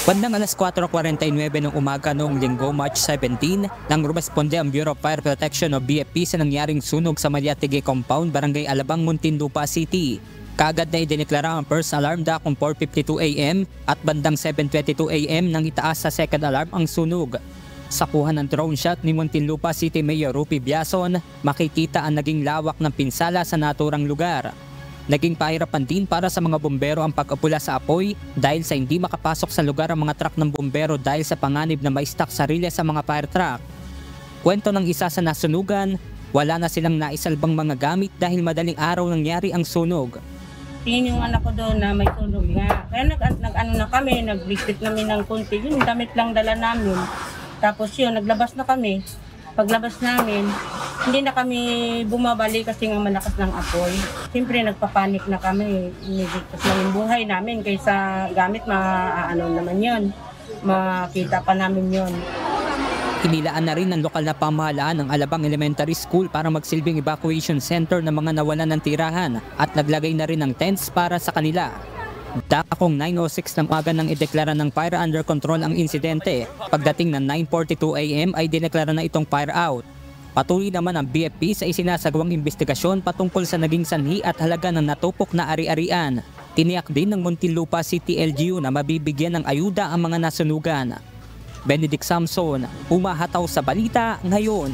Bandang alas 4:49 ng umaga noong Linggo, March 17, nang rumesponde ang Bureau of Fire Protection o BFP sa nangyaring sunog sa Maliatige Compound, Barangay Alabang, Muntinlupa City. Kaagad na idineklara ang first alarm dakong 4:52 AM at bandang 7:22 AM nang itaas sa second alarm ang sunog. Sa kuha ng drone shot ni Muntinlupa City Mayor Rupi Biason, makikita ang naging lawak ng pinsala sa naturang lugar. Naging pahirapan din para sa mga bumbero ang pag-apula sa apoy dahil sa hindi makapasok sa lugar ang mga truck ng bumbero dahil sa panganib na may stock sarili sa mga fire truck. Kwento ng isa sa nasunugan, wala na silang naisalbang mga gamit dahil madaling araw nangyari ang sunog. Tingin yung anak ko doon na may sunog nga. Kaya nag-ano na kami, nag-liquid namin ng konti. Yung damit lang dala namin. Tapos yun, naglabas na kami. Paglabas namin, hindi na kami bumabali kasi nga malakas ng apoy. Siyempre nagpapanik na kami. Niligtas na yung buhay namin kaysa gamit ano naman yun. Makita pa namin yun. Inilaan na rin ng lokal na pamahalaan ng Alabang Elementary School para magsilbing evacuation center ng mga nawalan ng tirahan at naglagay na rin ng tents para sa kanila. Dakong 9:06 ng umaga nang ideklara ng fire under control ang insidente. Pagdating ng 9:42 AM ay dineklara na itong fire out. Patuloy naman ang BFP sa isinasagawang investigasyon patungkol sa naging sanhi at halaga ng natupok na ari-arian. Tiniyak din ng Muntinlupa City LGU na mabibigyan ng ayuda ang mga nasunugan. Benedict Samson, humahataw sa balita ngayon.